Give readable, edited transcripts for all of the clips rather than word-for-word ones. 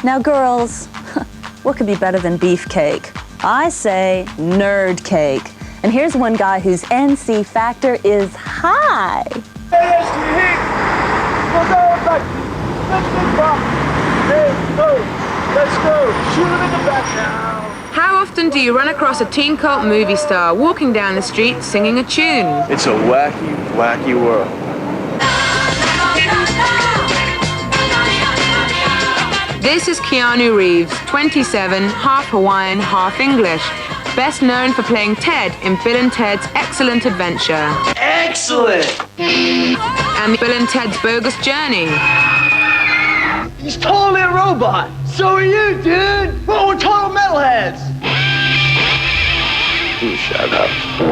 Now, girls, what could be better than beefcake? I say nerd cake. And here's one guy whose NC factor is high. Let's go. Shoot him in the back now. How often do you run across a teen cult movie star walking down the street singing a tune? It's a wacky, wacky world. This is Keanu Reeves, 27, half Hawaiian, half English. Best known for playing Ted in Bill and Ted's Excellent Adventure. Excellent! And Bill and Ted's Bogus Journey. He's totally a robot. So are you, dude. We're total metalheads. You shut up.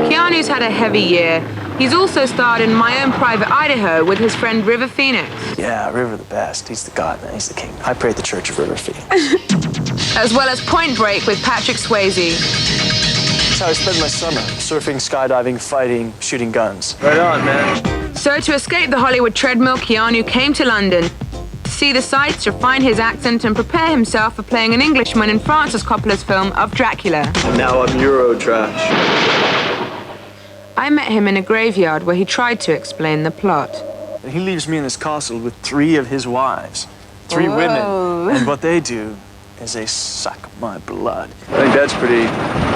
Keanu's had a heavy year. He's also starred in My Own Private Idaho with his friend River Phoenix. Yeah, River the best. He's the god, man. He's the king. I pray at the Church of River Phoenix. As well as Point Break with Patrick Swayze. That's how I spend my summer. Surfing, skydiving, fighting, shooting guns. Right on, man. So to escape the Hollywood treadmill, Keanu came to London to see the sights, refine his accent, and prepare himself for playing an Englishman in Francis Coppola's film of Dracula. Now I'm Euro trash. I met him in a graveyard where he tried to explain the plot. He leaves me in this castle with 3 of his wives. 3 women. And what they do is they suck my blood. I think that's pretty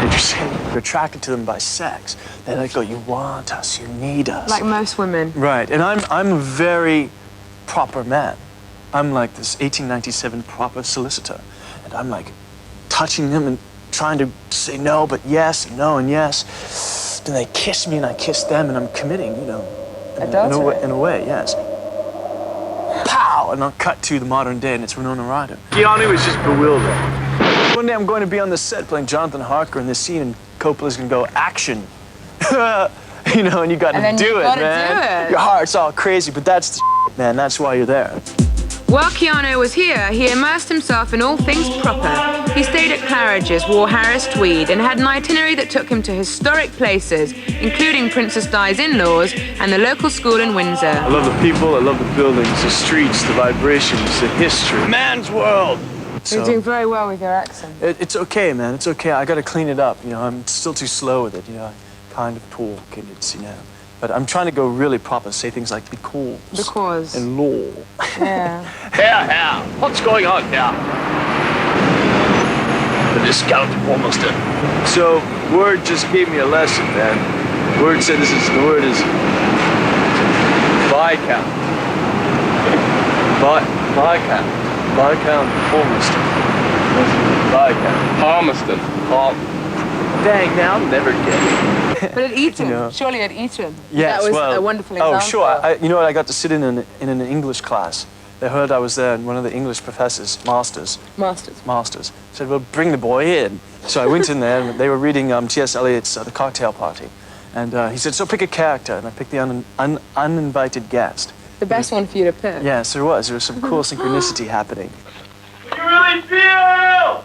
interesting. You're attracted to them by sex. They like go, you want us, you need us. Like most women. Right, and I'm a very proper man. I'm like this 1897 proper solicitor. And I'm like touching them and trying to say no, but yes, and no, and yes. Then they kiss me and I kiss them and I'm committing, you know. Adultery. In a way, yes. Pow! And I'll cut to the modern day and it's Winona Ryder. Keanu was just bewildered. One day I'm going to be on the set playing Jonathan Harker in this scene and Coppola's gonna go, action. You know, and you gotta do it, man. Your heart's all crazy, but that's the man, that's why you're there. While Keanu was here, he immersed himself in all things proper. He stayed at Claridge's, wore Harris tweed, and had an itinerary that took him to historic places, including Princess Di's in-laws and the local school in Windsor. I love the people, I love the buildings, the streets, the vibrations, the history. Man's world! You're doing very well with your accent. It's okay, man, it's okay. I gotta clean it up, you know. I'm still too slow with it, you know. I kind of talk and it's, you know. But I'm trying to go really proper, say things like because. Because. And law. Yeah. Here, what's going on here? The discount almost in. So, Word just gave me a lesson, man. Word said the word is Viscount. Viscount. Viscount Palmerston. Viscount. Palmerston. Dang, now I'll never get it. But at Eton, You know. surely at Eton. Yes, that was well, a wonderful example. Oh, sure. You know what? I got to sit in an English class. They heard I was there, and one of the English professors, masters, said, well, bring the boy in. So I went in there, and they were reading T.S. Eliot's The Cocktail Party. And he said, so pick a character. And I picked the uninvited guest. The best one for you to pick. Yes, there was. There was some cool synchronicity happening. You really feel!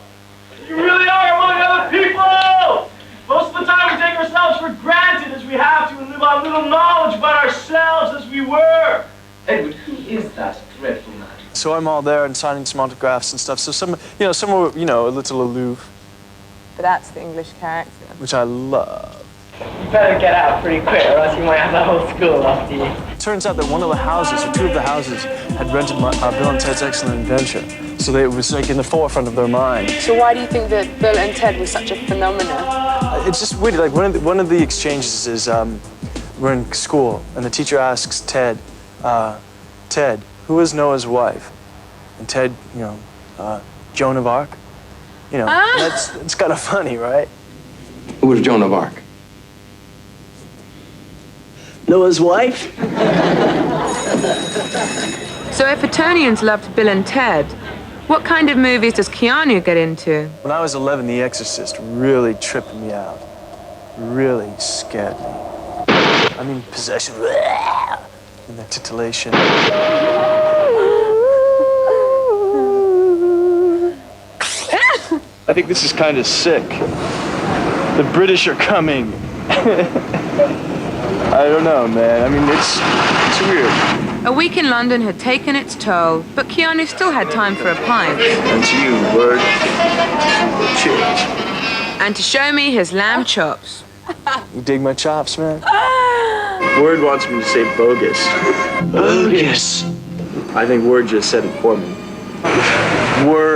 You really are among other people! Most of the time we take ourselves for granted as we have to and live on little knowledge about ourselves as we were. Edward, who is that dreadful man? So I'm all there and signing some autographs and stuff. So some were, you know, a little aloof. But that's the English character. Which I love. You better get out pretty quick or else you might have the whole school after you. It turns out that one of the houses, or 2 of the houses, had rented Bill and Ted's Excellent Adventure. So it was like in the forefront of their mind. So why do you think that Bill and Ted was such a phenomenon? It's just weird. Like one of the exchanges is we're in school and the teacher asks Ted, Ted, who is Noah's wife? And Ted, you know, Joan of Arc. You know, it's kind of funny, right? Who was Joan of Arc? Noah's wife? So if Etonians loved Bill and Ted, what kind of movies does Keanu get into? When I was 11, The Exorcist really tripped me out. Really scared me. I mean, possession, and the titillation. I think this is kind of sick. The British are coming. I don't know, man. I mean, it's weird. A week in London had taken its toll, but Keanu still had time for a pint. And to you, Word, cheers. And to show me his lamb chops. You dig my chops, man? Word wants me to say bogus. Bogus. I think Word just said it for me. Word.